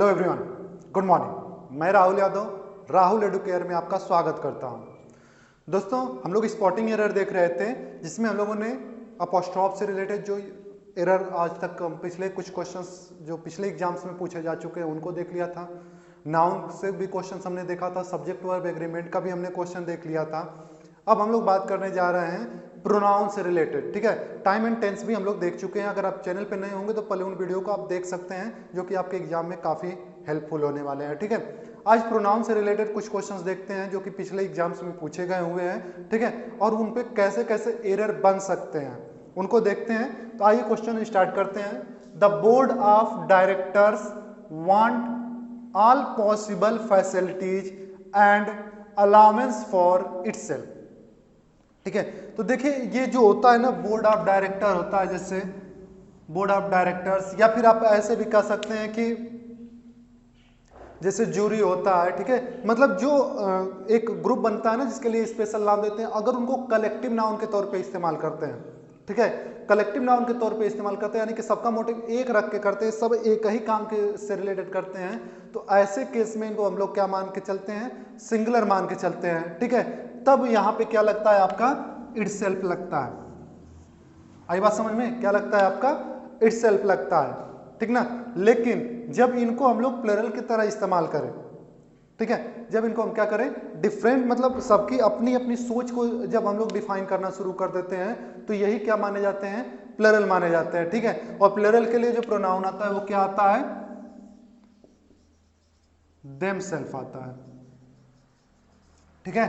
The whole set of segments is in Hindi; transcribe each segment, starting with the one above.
Hello everyone, good morning. मैं राहुल यादव राहुल एडुकेयर में आपका स्वागत करता हूं। दोस्तों, हम लोग स्पॉटिंग एरर देख रहे थे जिसमें हम लोगों ने अपॉस्ट्रॉफ से रिलेटेड जो एरर आज तक पिछले कुछ क्वेश्चंस जो पिछले एग्जाम्स में पूछे जा चुके हैं उनको देख लिया था। नाउन से भी क्वेश्चंस हमने देखा था, सब्जेक्ट वर्ब एग्रीमेंट का भी हमने क्वेश्चन देख लिया था। अब हम लोग बात करने जा रहे हैं प्रोनाउन से रिलेटेड। ठीक है, टाइम एंड टेंस भी हम लोग देख चुके हैं। अगर आप चैनल पे नए होंगे तो पहले उन वीडियो को आप देख सकते हैं जो कि आपके एग्जाम में काफ़ी हेल्पफुल होने वाले हैं। ठीक है, आज प्रोनाउन से रिलेटेड कुछ क्वेश्चंस देखते हैं जो कि पिछले एग्जाम्स में पूछे गए हुए हैं। ठीक है, और उन पे कैसे कैसे एरर बन सकते हैं उनको देखते हैं। तो आइए क्वेश्चन स्टार्ट करते हैं। The board of directors want all possible facilities and allowance for itself. ठीक है, तो देखिए ये जो होता है ना, बोर्ड ऑफ डायरेक्टर होता है, जैसे बोर्ड ऑफ डायरेक्टर्स, या फिर आप ऐसे भी कह सकते हैं कि जैसे जूरी होता है। ठीक है, मतलब जो एक ग्रुप बनता है ना जिसके लिए स्पेशल नाम देते हैं, अगर उनको कलेक्टिव नाउन के तौर पे इस्तेमाल करते हैं। ठीक है, कलेक्टिव नाउन के तौर पे इस्तेमाल करते हैं, यानी कि सबका मोटिव एक रख के करते हैं, सब एक ही काम के से रिलेटेड करते हैं, तो ऐसे केस में इनको हम लोग क्या मान के चलते हैं, सिंगुलर मान के चलते हैं। ठीक है, तब यहां पे क्या लगता है आपका, इटसेल्फ लगता है। आई बात समझ में, क्या लगता है आपका, इटसेल्फ लगता है। ठीक ना, लेकिन जब इनको हम लोग प्लरल की तरह इस्तेमाल करें, ठीक है, जब इनको हम क्या करें, डिफरेंट, मतलब सबकी अपनी अपनी सोच को जब हम लोग डिफाइन करना शुरू कर देते हैं तो यही क्या माने जाते हैं, प्लरल माने जाते हैं। ठीक है, और प्लरल के लिए जो प्रोनाउन आता है वो क्या आता है, देमसेल्फ आता है। ठीक है,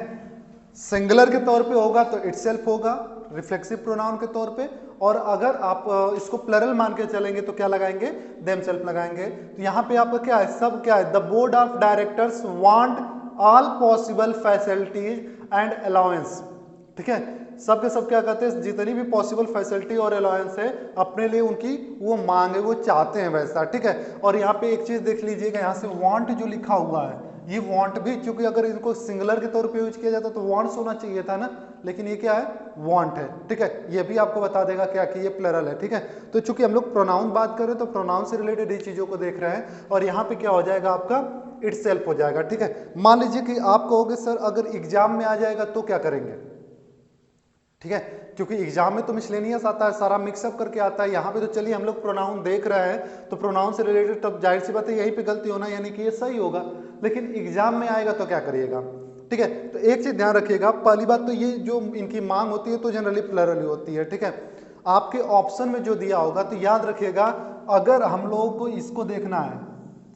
सिंगुलर के तौर पे होगा तो इटसेल्फ होगा रिफ्लेक्सिव प्रोनाउन के तौर पे, और अगर आप इसको प्लरल मान के चलेंगे तो क्या लगाएंगे, देमसेल्फ लगाएंगे। तो यहां पे आपका क्या है, सब क्या है, the board of directors want all possible facilities and allowance. ठीक है, सब के सब क्या कहते हैं, जितनी भी पॉसिबल फैसिलिटी और अलाउंस है अपने लिए उनकी वो मांग है, वो चाहते हैं वैसा। ठीक है, और यहाँ पे एक चीज देख लीजिएगा, यहाँ से वांट जो लिखा हुआ है, ये वांट भी, क्योंकि अगर इनको सिंगुलर के तौर पे यूज किया जाता तो वांट्स होना चाहिए था ना, लेकिन ये क्या है, वांट है। ठीक है, ये भी आपको बता देगा क्या कि ये प्लरल है। ठीक है, तो चूंकि हम लोग प्रोनाउन बात करें तो प्रोनाउन से रिलेटेड ही चीजों को देख रहे हैं, और यहाँ पे क्या हो जाएगा आपका, इटसेल्फ हो जाएगा। ठीक है, मान लीजिए कि आप कहोगे सर अगर एग्जाम में आ जाएगा तो क्या करेंगे। ठीक है, क्योंकि एग्जाम में तो मिसलेनियस आता है, सारा मिक्सअप करके आता है। यहाँ पे तो चलिए हम लोग प्रोनाउन देख रहे हैं तो प्रोनाउन से रिलेटेड तब जाहिर सी बात है यहीं पे गलती होना, यानी कि ये सही होगा, लेकिन एग्जाम में आएगा तो क्या करिएगा। ठीक है, तो एक चीज ध्यान रखिएगा, पहली बात तो ये जो इनकी मांग होती है तो जनरली प्लरल ही होती है। ठीक है, आपके ऑप्शन में जो दिया होगा तो याद रखिएगा, अगर हम लोगों को इसको देखना है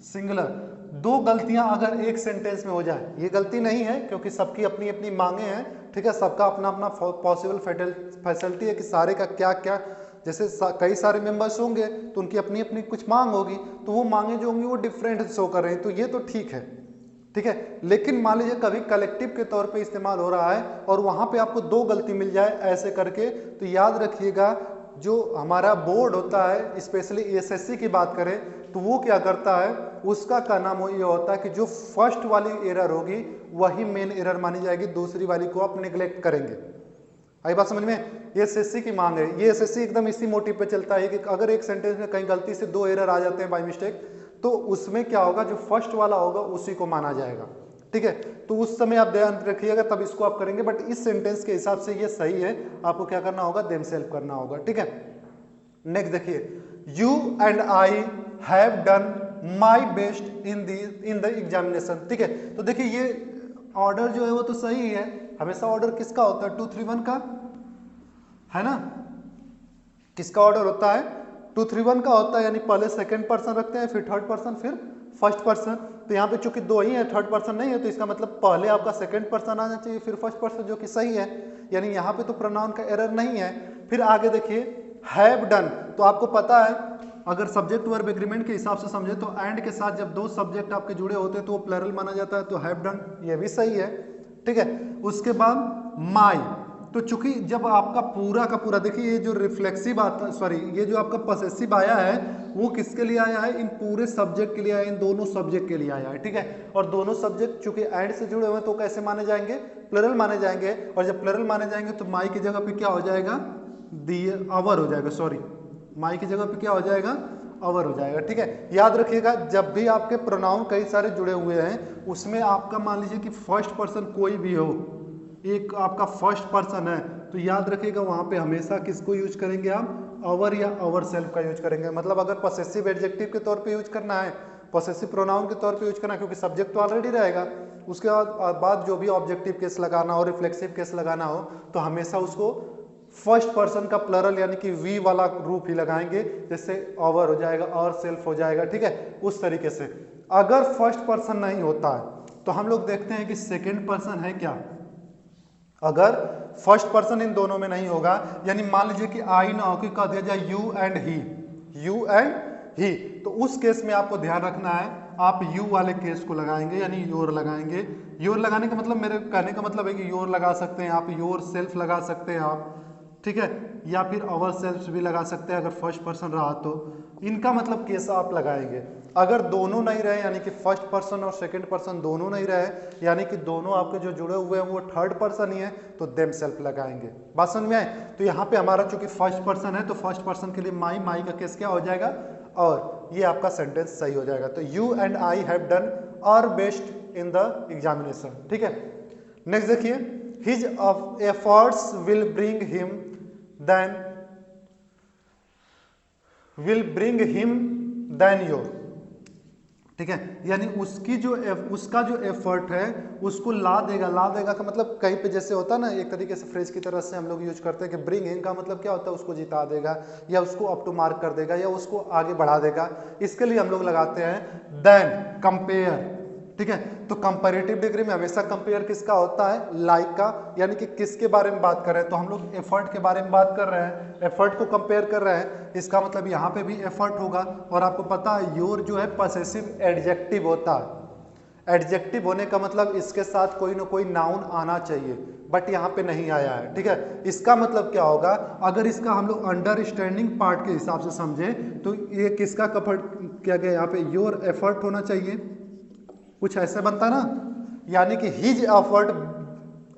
सिंगुलर, दो गलतियां अगर एक सेंटेंस में हो जाए, ये गलती नहीं है क्योंकि सबकी अपनी अपनी मांगे हैं। ठीक है, सबका अपना अपना पॉसिबल फैसिलिटी है कि सारे का क्या क्या, जैसे कई सारे मेंबर्स होंगे तो उनकी अपनी अपनी कुछ मांग होगी, तो वो मांगे जो होंगी वो डिफरेंट शो कर रहे हैं, तो ये तो ठीक है। ठीक है, लेकिन मान लीजिए कभी कलेक्टिव के तौर पे इस्तेमाल हो रहा है और वहां पे आपको दो गलती मिल जाए ऐसे करके, तो याद रखिएगा जो हमारा बोर्ड होता है, स्पेशली एसएससी की बात करें तो वो क्या करता है, उसका का नाम ये होता है कि जो फर्स्ट वाली एरर होगी वही मेन एरर मानी जाएगी, दूसरी वाली को आप निगलेक्ट करेंगे। आई बात समझ में, ये एसएससी की मांग है, ये एसएससी एकदम इसी मोटिव पे चलता है कि अगर एक सेंटेंस में कहीं गलती से दो एरर आ जाते हैं बाय मिस्टेक, तो उसमें क्या होगा, जो फर्स्ट वाला होगा उसी को माना जाएगा। ठीक है, तो उस समय आप ध्यान रखिएगा, तब इसको आप करेंगे, बट इस सेंटेंस के हिसाब से ये सही है, आपको क्या करना होगा, देमसेल्फ करना होगा। ठीक है, नेक्स्ट देखिए, you and I have done my best in the examination. ठीक है, तो देखिए ये ऑर्डर जो है वो तो सही है, हमेशा ऑर्डर किसका होता है, 2 3 1 का, है ना, किसका ऑर्डर होता है, 2 3 1 का होता है, यानी पहले सेकंड पर्सन रखते हैं, फिर थर्ड पर्सन, फिर फर्स्ट पर्सन। तो यहाँ पे चूंकि दो ही है, थर्ड पर्सन नहीं है, तो इसका मतलब पहले आपका सेकंड पर्सन आना चाहिए, फिर फर्स्ट पर्सन, जो कि सही है, यानी यहाँ पे तो प्रोनाउन का एरर नहीं है। फिर आगे देखिए, हैव डन, तो आपको पता है अगर सब्जेक्ट वर्ब एग्रीमेंट के हिसाब से समझे तो एंड के साथ जब दो सब्जेक्ट आपके जुड़े होते हैं तो वो प्लरल माना जाता है, तो हैव डन, ये भी सही है। ठीक है, उसके बाद माई, तो चूंकि जब आपका पूरा का पूरा, देखिए ये जो रिफ्लेक्सिव आता, सॉरी ये जो आपका पॉसेसिव आया है वो किसके लिए आया है, इन पूरे सब्जेक्ट के लिए आया, इन दोनों सब्जेक्ट के लिए आया है। ठीक है, और दोनों सब्जेक्ट चूंकि एंड से जुड़े हुए हैं तो कैसे माने जाएंगे, प्लरल माने जाएंगे, और जब प्लरल माने जाएंगे तो माई की जगह पे क्या हो जाएगा, दी आवर हो जाएगा, सॉरी माई की जगह पे क्या हो जाएगा, अवर हो जाएगा। ठीक है, याद रखिएगा जब भी आपके प्रोनाउन कई सारे जुड़े हुए हैं उसमें आपका मान लीजिए कि फर्स्ट पर्सन कोई भी हो, एक आपका फर्स्ट पर्सन है, तो याद रखिएगा वहां पे हमेशा किसको यूज करेंगे हम, अवर या अवर सेल्फ का यूज करेंगे। मतलब अगर पॉसेसिव एडजेक्टिव के तौर पे यूज करना है, पॉसेसिव प्रोनाउन के तौर पे यूज करना है, क्योंकि सब्जेक्ट तो ऑलरेडी रहेगा, उसके बाद जो भी ऑब्जेक्टिव केस लगाना हो, रिफ्लेक्सिव केस लगाना हो, तो हमेशा उसको फर्स्ट पर्सन का प्लरल यानी कि वी वाला रूप ही लगाएंगे, जैसे अवर हो जाएगा और सेल्फ हो जाएगा। ठीक है, उस तरीके से। अगर फर्स्ट पर्सन नहीं होता है तो हम लोग देखते हैं कि सेकंड पर्सन है क्या। अगर फर्स्ट पर्सन इन दोनों में नहीं होगा, यानी मान लीजिए कि आई ना होकर कह दिया जाए you and he, you and he, तो उस केस में आपको ध्यान रखना है आप यू वाले केस को लगाएंगे यानी योर लगाएंगे। योर लगाने का मतलब, मेरे कहने का मतलब है कि योर लगा सकते हैं आप, योर सेल्फ लगा सकते हैं आप, ठीक है, या फिर अवर सेल्फ भी लगा सकते हैं अगर फर्स्ट पर्सन रहा तो। इनका मतलब केस आप लगाएंगे। अगर दोनों नहीं रहे यानी कि फर्स्ट पर्सन और सेकंड पर्सन दोनों नहीं रहे, यानी कि दोनों आपके जो जुड़े हुए हैं वो थर्ड पर्सन ही है, तो देम सेल्फ लगाएंगे। बात समझ में आए? तो यहाँ पे हमारा चूंकि फर्स्ट पर्सन है तो फर्स्ट पर्सन के लिए माई, माई का केस क्या हो जाएगा, और ये आपका सेंटेंस सही हो जाएगा। तो you and I have done our best in the examination. ठीक है, नेक्स्ट देखिए, his efforts will bring him than your. ठीक है, यानी उसका जो एफर्ट है उसको ला देगा। ला देगा का मतलब कहीं पे जैसे होता है ना, एक तरीके से फ्रेज की तरह से हम लोग यूज करते हैं कि ब्रिंग हिम का मतलब क्या होता है, उसको जिता देगा या उसको अप टू मार्क कर देगा या उसको आगे बढ़ा देगा। इसके लिए हम लोग लगाते हैं देन, कंपेयर। ठीक है, तो कंपैरेटिव डिग्री में हमेशा कंपेयर किसका होता है, लाइक का, यानी कि किसके बारे में बात कर रहे हैं, तो हम लोग एफर्ट के बारे में बात कर रहे हैं, एफर्ट को कंपेयर कर रहे हैं, इसका मतलब यहाँ पे भी एफर्ट होगा। और आपको पता है योर जो है पॉसेसिव एडजेक्टिव होता है। एडजेक्टिव होने का मतलब इसके साथ कोई ना कोई नाउन आना चाहिए, बट यहाँ पे नहीं आया है। ठीक है, इसका मतलब क्या होगा, अगर इसका हम लोग अंडरस्टैंडिंग पार्ट के हिसाब से समझे तो ये किसका कफर्ट किया गया, यहाँ पे योर एफर्ट होना चाहिए, कुछ ऐसे बनता ना, यानी कि his effort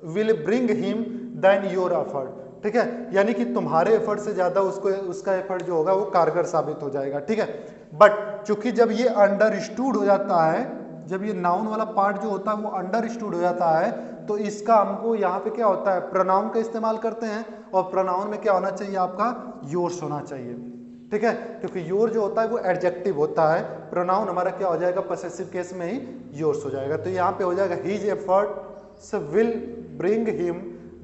will bring him than your effort. ठीक है, यानी कि तुम्हारे एफर्ट से ज्यादा उसका एफर्ट जो होगा वो कारगर साबित हो जाएगा। ठीक है, बट चूंकि जब ये अंडरस्टूड हो जाता है, जब ये नाउन वाला पार्ट जो होता है वो अंडरस्टूड हो जाता है, तो इसका हमको यहाँ पे क्या होता है, प्रोनाउन का इस्तेमाल करते हैं, और प्रोनाउन में क्या होना चाहिए, आपका योर्स होना चाहिए। ठीक है, क्योंकि योर जो होता है वो एडजेक्टिव होता है, प्रोनाउन हमारा क्या हो जाएगा, पॉसेसिव केस में ही योर्स हो जाएगा। तो यहाँ पे हो जाएगा his efforts will bring him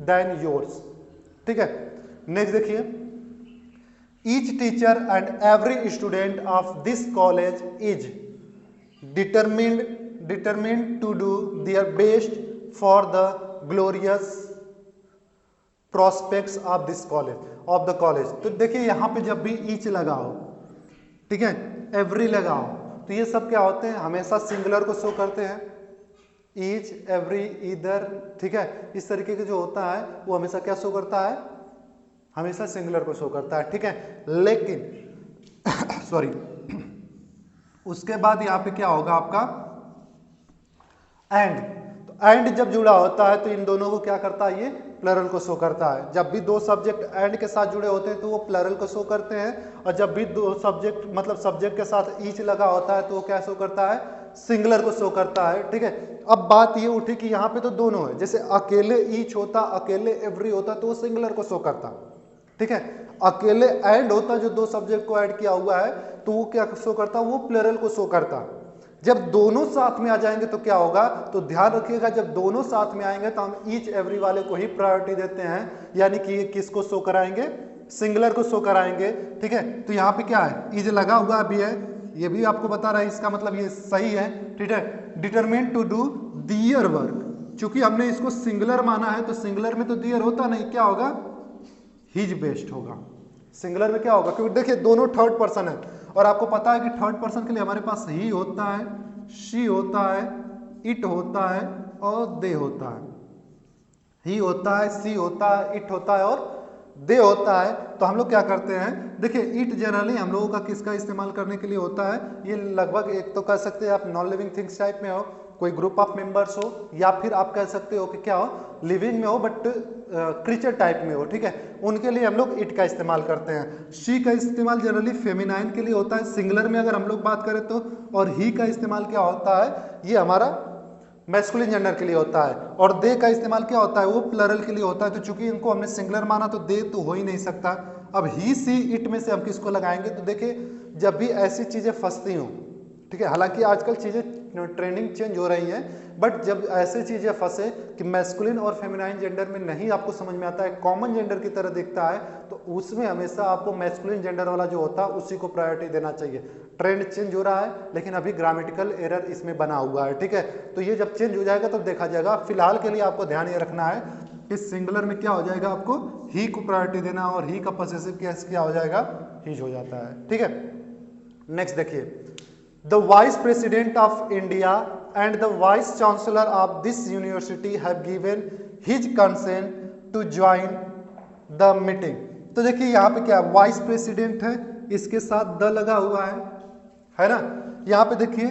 than yours. ठीक है, नेक्स्ट देखिए, each teacher and every student of this college is determined to do their best for the glorious prospects of this college, of the college. तो देखिए यहाँ पे जब भी ईच लगाओ, ठीक है, एवरी लगाओ, तो ये सब क्या होते हैं, हमेशा सिंगुलर को शो करते हैं, ईच, एवरी, ईदर। ठीक है, इस तरीके के जो होता है वो हमेशा क्या शो करता है, हमेशा सिंगुलर को शो करता है। ठीक है, लेकिन सॉरी उसके बाद यहाँ पे क्या होगा आपका एंड। तो एंड जब जुड़ा होता है तो इन दोनों को क्या करता है, ये प्लरल को शो करता है। जब भी दो सब्जेक्ट एंड के साथ जुड़े होते हैं तो वो प्लरल को शो करते हैं, और जब भी दो सब्जेक्ट मतलब सब्जेक्ट के साथ ईच लगा होता है तो वो क्या शो करता है, सिंगुलर को शो करता है। ठीक है, अब बात ये उठी कि यहाँ पे तो दोनों है, जैसे अकेले ईच होता, अकेले एवरी होता तो वो सिंगुलर को शो करता। ठीक है, अकेले एंड होता जो दो सब्जेक्ट को ऐड किया हुआ है तो वो क्या शो करता, वो प्लरल को शो करता। जब दोनों साथ में आ जाएंगे तो क्या होगा, तो ध्यान रखिएगा जब दोनों साथ में आएंगे तो हम ईच एवरी वाले को ही प्रायोरिटी देते हैं, यानी कि ये किसको शो कराएंगे, सिंगुलर को शो कराएंगे। ठीक है, तो यहाँ पे क्या है, इज लगा हुआ भी है, ये भी आपको बता रहा है, इसका मतलब ये सही है। ठीक है, determined to do their work, चूंकि हमने इसको सिंगुलर माना है तो सिंगुलर में तो दियर होता नहीं, क्या होगा, हिज बेस्ट होगा। सिंगुलर में क्या होगा, क्योंकि देखिए दोनों थर्ड पर्सन है, और आपको पता है कि थर्ड पर्सन के लिए हमारे पास ही होता है, शी होता है, इट होता है और दे होता है। ही होता है, सी होता है, इट होता है और दे होता है। तो हम लोग क्या करते हैं, देखिए इट जनरली हम लोगों का किसका इस्तेमाल करने के लिए होता है, ये लगभग एक तो कह सकते हैं आप नॉन लिविंग थिंग्स टाइप में हो, कोई ग्रुप ऑफ मेंबर्स हो, या फिर आप कह सकते हो कि क्या हो, लिविंग में हो बट क्रीचर टाइप में हो, ठीक है, उनके लिए हम लोग इट का इस्तेमाल करते हैं। शी का इस्तेमाल जनरली फेमिनाइन के लिए होता है सिंगुलर में अगर हम लोग बात करें तो, और ही का इस्तेमाल क्या होता है, ये हमारा मैस्कुलिन जेंडर के लिए होता है, और दे का इस्तेमाल क्या होता है, वो प्लरल के लिए होता है। तो चूंकि इनको हमने सिंगुलर माना तो दे तो हो ही नहीं सकता। अब ही सी इट में से हम किसको लगाएंगे, तो देखिए जब भी ऐसी चीजें फंसती हों, ठीक है, हालांकि आजकल चीजें ट्रेंडिंग चेंज हो रही हैं, बट जब ऐसे चीजें फंसे कि मैस्कुलिन और फेमिनाइन जेंडर में नहीं आपको समझ में आता है, कॉमन जेंडर की तरह दिखता है, तो उसमें हमेशा आपको मैस्कुलिन जेंडर वाला जो होता है उसी को प्रायोरिटी देना चाहिए। ट्रेंड चेंज हो रहा है लेकिन अभी ग्रामेटिकल एरर इसमें बना हुआ है, ठीक है, तो ये जब चेंज हो जाएगा तब देखा जाएगा। फिलहाल के लिए आपको ध्यान ये रखना है कि सिंगुलर में क्या हो जाएगा, आपको ही को प्रायोरिटी देना, और ही का पॉसेसिव केस क्या हो जाएगा, हीज हो जाता है, ठीक है। नेक्स्ट देखिए, the vice president of India and the vice chancellor of this university have given his consent to join the meeting. तो देखिए यहाँ पे क्या वाइस प्रेसिडेंट है, इसके साथ द लगा हुआ है ना, यहाँ पे देखिए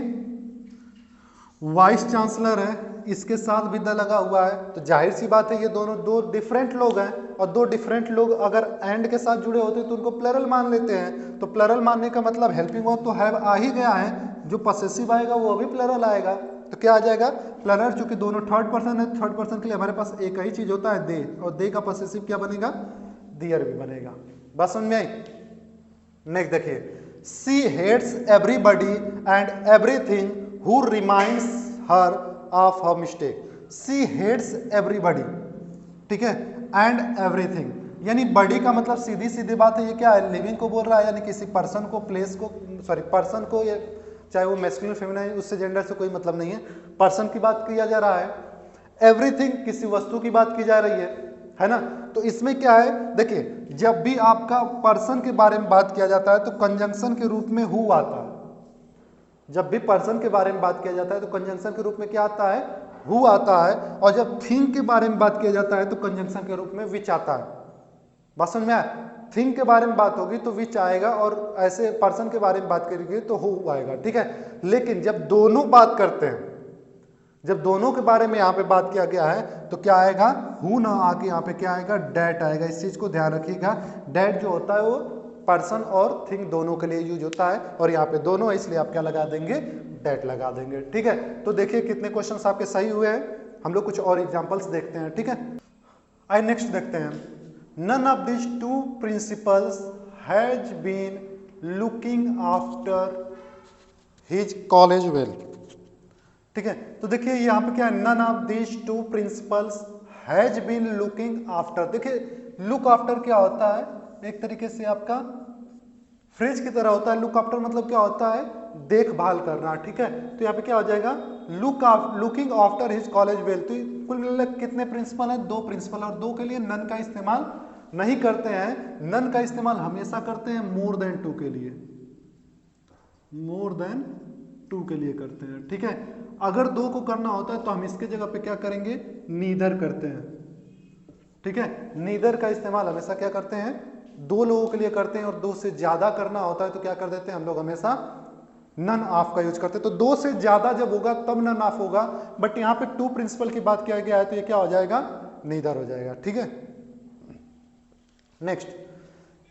वाइस चांसलर है, इसके साथ भी द लगा हुआ है, तो जाहिर सी बात है ये दोनों दो डिफरेंट लोग हैं, और दो डिफरेंट लोग अगर एंड के साथ जुड़े होते हैं तो उनको प्लरल मान लेते हैं। तो प्लरल मानने का मतलब हेल्पिंग वर्ब तो हैव आ ही गया है, जो पॉसेसिव आएगा वो भी प्लरल आएगा, तो क्या आ जाएगा, प्लरल। चूंकि दोनों थर्ड पर्सन है, थर्ड पर्सन के लिए हमारे पास एक ही चीज होता है दे, और दे का पॉसेसिव क्या बनेगा, दियर भी बनेगा। बात समझ में आई। नेक्स्ट देखिए, she hates everybody and everything who reminds her of her mistake. She hates everybody, ठीक है, एंड एवरीथिंग, यानी बडी का मतलब सीधी सीधी बात है, ये क्या है, लिविंग को बोल रहा है, यानी किसी पर्सन को, प्लेस को, सॉरी पर्सन को, ये चाहे वो मैस्कुलिन फेमिनाइन, उससे जेंडर से कोई मतलब नहीं है, पर्सन की बात किया जा रहा है। एवरीथिंग किसी वस्तु की बात की जा रही है ना। तो इसमें क्या है, देखिए जब भी आपका पर्सन के बारे में बात किया जाता है तो कंजंक्शन के रूप में हु आता है। जब भी पर्सन के बारे में बात किया जाता है तो कंजंक्शन के रूप में क्या आता है, हु आता है, और जब थिंग के बारे में बात किया जाता है तो कंजंक्शन के रूप में विच आता है। बात समझ में आया, थिंग के बारे में बात होगी तो विच आएगा, और ऐसे पर्सन के बारे में बात करेंगे तो हु आएगा, ठीक है। लेकिन जब दोनों बात करते हैं, जब दोनों के बारे में यहाँ पे बात किया गया है तो क्या आएगा, हु ना आके यहाँ पे क्या आएगा, डेट आएगा। इस चीज को ध्यान रखिएगा, डेट जो होता है वो पर्सन और थिंग दोनों के लिए यूज होता है, और यहाँ पे दोनों है इसलिए आप क्या लगा देंगे, डेट लगा देंगे, ठीक है। तो देखिए कितने क्वेश्चंस आपके सही हुए हैं, हम लोग कुछ और एग्जांपल्स देखते हैं, ठीक है। आइए नेक्स्ट देखते हैं, none of this two principals has been looking after his college well, ठीक है। तो देखिए यहाँ पे क्या है, none of this two principals has been looking after. देखिए लुक आफ्टर क्या होता है, एक तरीके से आपका फ्रेज की तरह होता है। लुक आफ्टर मतलब क्या होता है, देखभाल करना, ठीक है। तो यहाँ पे क्या हो जाएगा, looking after his college well. तो कुल मिलाकर कितने प्रिंसिपल है, दो प्रिंसिपल, और दो के लिए नन का इस्तेमाल नहीं करते हैं। नन का इस्तेमाल हमेशा करते हैं मोर देन टू के लिए, मोर देन टू के लिए करते हैं, ठीक है। अगर दो को करना होता है तो हम इसके जगह पे क्या करेंगे, नीदर करते हैं, ठीक है। नीदर का इस्तेमाल हमेशा क्या करते हैं, दो लोगों के लिए करते हैं, और दो से ज्यादा करना होता है तो क्या कर देते हैं हम लोग, हमेशा नन ऑफ का यूज करते हैं। तो दो से ज्यादा जब होगा तब नन ऑफ होगा, बट यहाँ पे टू प्रिंसिपल की बात किया गया है तो ये क्या हो जाएगा, नीदर हो जाएगा, ठीक है। Next,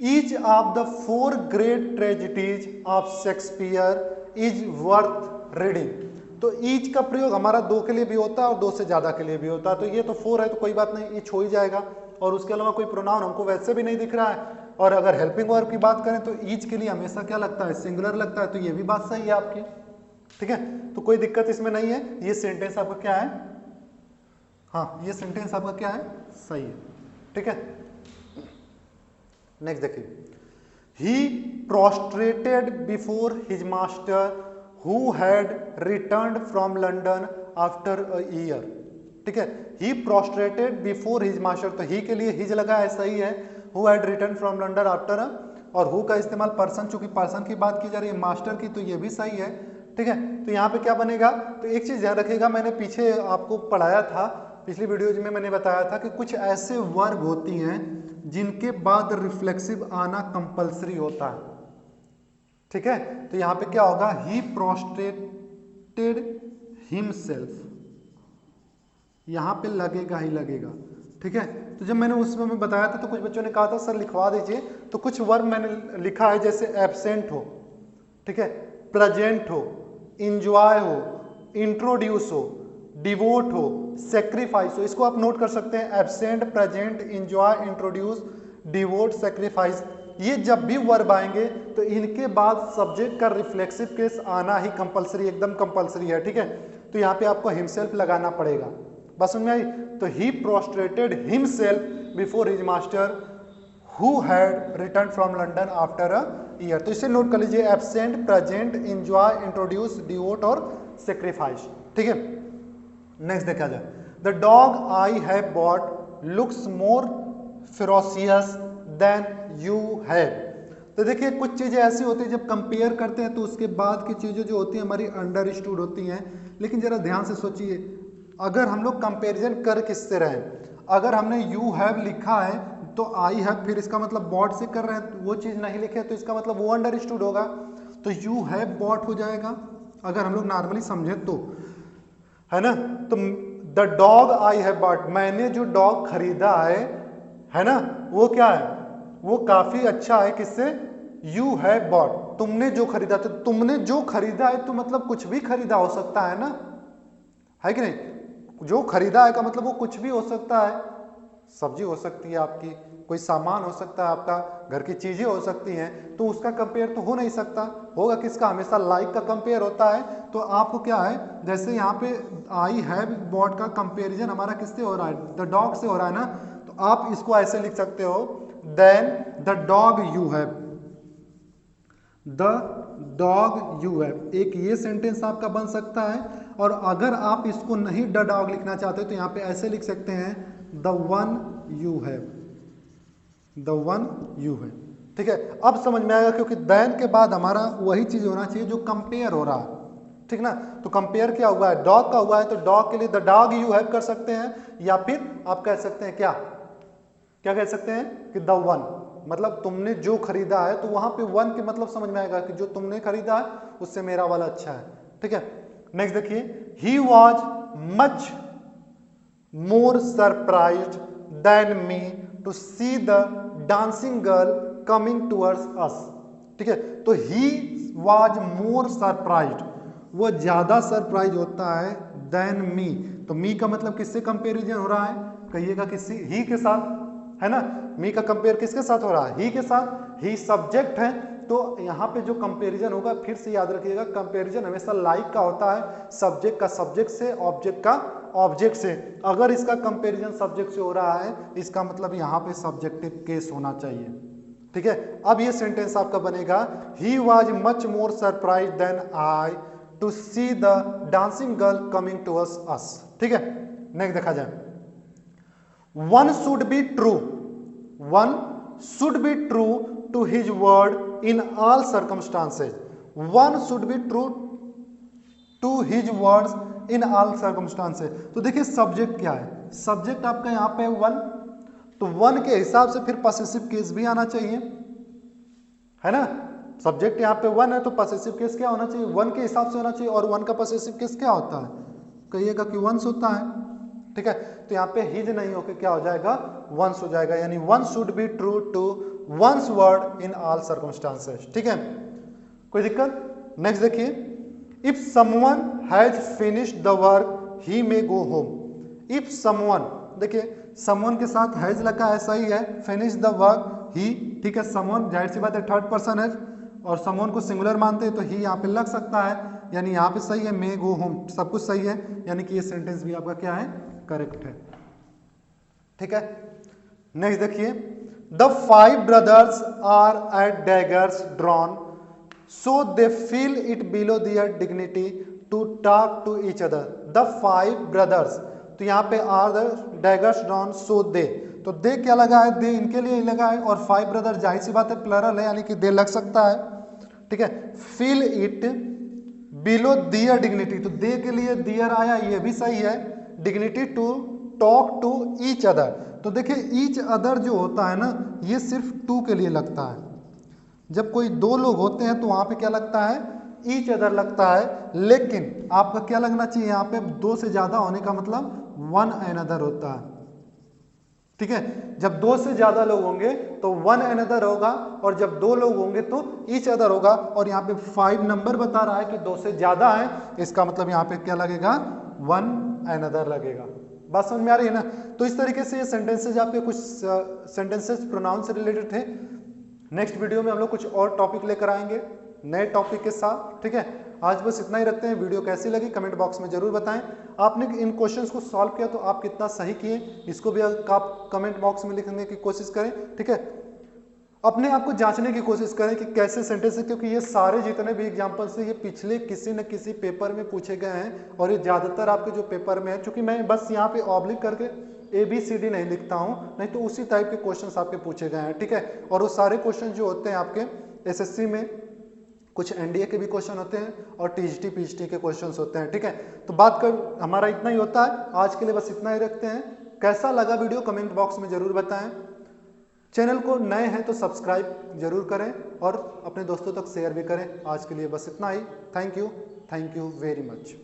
each of the four great tragedies of Shakespeare is worth reading. तो ईच का प्रयोग हमारा दो के लिए भी होता है और दो से ज्यादा के लिए भी होता है। तो ये तो फोर है तो कोई बात नहीं, ईच हो ही जाएगा, और उसके अलावा कोई प्रोनाउन हमको वैसे भी नहीं दिख रहा है। और अगर हेल्पिंग वर्ब की बात करें तो ईच के लिए हमेशा क्या लगता है, सिंगुलर लगता है, तो ये भी बात सही है आपकी, ठीक है। तो कोई दिक्कत इसमें नहीं है, ये सेंटेंस आपका क्या है, हाँ ये सेंटेंस आपका क्या है, सही है, ठीक है। नेक्स्ट देखिए, he prostrated before his master who had returned from London after a year, ठीक है। he prostrated before his master, तो he के लिए his लगा है, सही है। who had returned from London after a, और who का इस्तेमाल पर्सन, चूंकि पर्सन की बात की जा रही है, मास्टर की, तो ये भी सही है, ठीक है। तो यहाँ पे क्या बनेगा, तो एक चीज ध्यान रखिएगा, मैंने पीछे आपको पढ़ाया था, पिछली वीडियोज में मैंने बताया था कि कुछ ऐसे वर्ब होती हैं जिनके बाद रिफ्लेक्सिव आना कंपल्सरी होता है, ठीक है। तो यहाँ पे क्या होगा, ही प्रोस्ट्रेटेड हिमसेल्फ, यहां पे लगेगा ही लगेगा, ठीक है। तो जब मैंने उसमें मैं बताया था तो कुछ बच्चों ने कहा था सर लिखवा दीजिए, तो कुछ वर्ब मैंने लिखा है जैसे एब्सेंट हो, ठीक है, प्रेजेंट हो, इंजॉय हो, इंट्रोड्यूस हो, डिवोट हो, सेक्रीफाइस हो। इसको आप नोट कर सकते हैं, absent, present, enjoy, introduce, devote, sacrifice. ये जब भी वर्ब आएंगे तो इनके बाद सब्जेक्ट का रिफ्लेक्सिव केस आना ही कंपलसरी, एकदम कंपलसरी है, ठीक है। तो यहाँ पे आपको हिमसेल्फ लगाना पड़ेगा। बस समझ में आई? तो he prostrated himself before his master who had return from London after a year. तो इसे नोट कर लीजिए, absent, present, enjoy, introduce, devote और सेक्रीफाइस, ठीक है। नेक्स्ट देखा जाए, the dog I have bought looks more ferocious than you have. तो देखिए कुछ चीजें ऐसी होती है जब कंपेयर करते हैं तो उसके बाद की चीजें जो होती हैं हमारी अंडरस्टूड होती हैं। लेकिन जरा ध्यान से सोचिए, अगर हम लोग कंपेरिजन कर किससे रहे हैं, अगर हमने यू हैव लिखा है तो आई हैव, फिर इसका मतलब बॉट से कर रहे हैं, तो वो चीज नहीं लिखे तो इसका मतलब वो अंडरस्टूड होगा, तो यू हैव बॉट हो जाएगा अगर हम लोग नॉर्मली समझे तो, है ना। तो the dog I have bot, मैंने जो डॉग खरीदा है ना, वो क्या है, वो काफी अच्छा है। किससे? यू हैव बॉट, तुमने जो खरीदा। तो तुमने जो खरीदा है तो मतलब कुछ भी खरीदा हो सकता है ना, है कि नहीं। जो खरीदा है का मतलब वो कुछ भी हो सकता है, सब्जी हो सकती है आपकी, कोई सामान हो सकता है आपका, घर की चीजें हो सकती हैं, तो उसका कंपेयर तो हो नहीं सकता। होगा किसका? हमेशा लाइक का कंपेयर होता है। तो आपको क्या है, जैसे यहाँ पे आई हैव बॉट का कंपेरिजन हमारा किससे हो रहा है, द डॉग से हो रहा है ना, तो आप इसको ऐसे लिख सकते हो, than the dog you have, the dog you have. एक ये सेंटेंस आपका बन सकता है। और अगर आप इसको नहीं द डॉग लिखना चाहते तो यहाँ पे ऐसे लिख सकते हैं, the one you have, the one you have, ठीक है। अब समझ में आएगा, क्योंकि देन के बाद हमारा वही चीज होना चाहिए जो कंपेयर हो रहा है, ठीक ना। तो कंपेयर क्या हुआ है, डॉग का हुआ है, तो डॉग के लिए द डॉग यू हैव कर सकते हैं, या फिर आप कह सकते हैं क्या क्या कह सकते हैं कि द वन, मतलब तुमने जो खरीदा है। तो वहां पे वन के मतलब समझ में आएगा कि जो तुमने खरीदा है उससे मेरा वाला अच्छा है, ठीक है। नेक्स्ट देखिए, he was much more surprised than me to see the dancing girl coming towards us, ठीक है। तो ही वॉज मोर सरप्राइज्ड, वो ज्यादा सरप्राइज होता है देन मी। तो मी का मतलब किससे कंपेरिजन हो रहा है, कहिएगा किसी, ही के साथ, है ना। मी का कंपेयर किसके साथ हो रहा है, ही के साथ। ही सब्जेक्ट है, तो यहाँ पे जो कंपैरिजन होगा, फिर से याद रखिएगा, कंपैरिजन हमेशा लाइक का होता है, सब्जेक्ट का सब्जेक्ट से, ऑब्जेक्ट का ऑब्जेक्ट से। अगर इसका कंपैरिजन सब्जेक्ट से हो रहा है, इसका मतलब यहाँ पे सब्जेक्टिव केस होना चाहिए, ठीक है। अब ये सेंटेंस आपका बनेगा, he was much more surprise than I to see the dancing girl coming towards us, ठीक है। नेक्स्ट देखा जाए, one should be true, one should be true to his word in all circumstances, one should be true to his words in all circumstances. तो देखिए सब्जेक्ट क्या है, सब्जेक्ट आपका यहाँ पे वन, तो वन के हिसाब से फिर पॉसेसिव केस भी आना चाहिए, है ना। सब्जेक्ट यहाँ पे वन है तो पॉसेसिव केस क्या होना चाहिए, वन के हिसाब से होना चाहिए। और वन का पॉसेसिव केस क्या होता है, कहिएगा कि वंस होता है, ठीक है। तो यहाँ पे हिज नहीं होकर क्या हो जाएगा, वंस हो जाएगा, यानी one should be true to one's word in all circumstances, ठीक है। कोई दिक्कत? नेक्स्ट देखिए, if someone has finished the work he may go home. If someone, देखिए समवन के साथ हैज लगा है, सही है, फिनिश द वर्क ही, ठीक है। समवन जाहिर सी बात है थर्ड पर्सन है, और समवन को सिंगुलर मानते हैं तो ही यहाँ पे लग सकता है, यानी यहाँ पे सही है, मे गो होम, सब कुछ सही है, यानी कि ये सेंटेंस भी आपका क्या है, करेक्ट है, ठीक है। नेक्स्ट देखिए, the five brothers are at daggers drawn so they feel it below their dignity to talk to each other. The five brothers, तो यहाँ पे are the daggers drawn so they, तो दे क्या लगा है, दे इनके लिए लगा है, और फाइव ब्रदर जाहिर सी बात है प्लरल है, यानी कि दे लग सकता है, ठीक है। Feel it below their dignity, तो दे के लिए दियर आया, ये भी सही है। Dignity to talk to each other, तो देखिए ईच अदर जो होता है ना, ये सिर्फ टू के लिए लगता है। जब कोई दो लोग होते हैं तो वहां पे क्या लगता है, ईच अदर लगता है, लेकिन आपका क्या लगना चाहिए यहाँ पे, 2 से ज्यादा होने का मतलब वन अनदर होता है। ठीक है, जब 2 से ज्यादा लोग होंगे तो वन अनदर होगा, और जब 2 लोग होंगे तो ईच अदर होगा। और यहाँ पे 5 नंबर बता रहा है कि 2 से ज्यादा है, इसका मतलब यहाँ पे क्या लगेगा, वन अनदर लगेगा। बात समझ में आ रही है ना। तो इस तरीके से ये सेंटेंसेज, आपके कुछ सेंटेंसेज प्रोनाउन से रिलेटेड थे। नेक्स्ट वीडियो में हम लोग कुछ और टॉपिक लेकर आएंगे नए टॉपिक के साथ। ठीक है, आज बस इतना ही रखते हैं। वीडियो कैसी लगी कमेंट बॉक्स में जरूर बताएं। आपने इन क्वेश्चंस को सॉल्व किया तो आप कितना सही किए, इसको भी आप कमेंट बॉक्स में लिखने की कोशिश करें। ठीक है, अपने आप को जांचने की कोशिश करें कि कैसे सेंटेंस है, क्योंकि ये सारे जितने भी एग्जांपल्स हैं ये पिछले किसी न किसी पेपर में पूछे गए हैं, और ये ज्यादातर आपके जो पेपर में है, क्योंकि मैं बस यहाँ पे ऑब्लिक करके ABCD नहीं लिखता हूँ, नहीं तो उसी टाइप के क्वेश्चंस आपके पूछे गए हैं। ठीक है, और वो सारे क्वेश्चन जो होते हैं आपके SSC में, कुछ NDA के भी क्वेश्चन होते हैं और TGT PGT के क्वेश्चंस होते हैं। ठीक है, तो बात कर हमारा इतना ही होता है आज के लिए, बस इतना ही रखते हैं। कैसा लगा वीडियो कमेंट बॉक्स में जरूर बताएं। चैनल को नए हैं तो सब्सक्राइब जरूर करें और अपने दोस्तों तक शेयर भी करें। आज के लिए बस इतना ही। Thank you very much.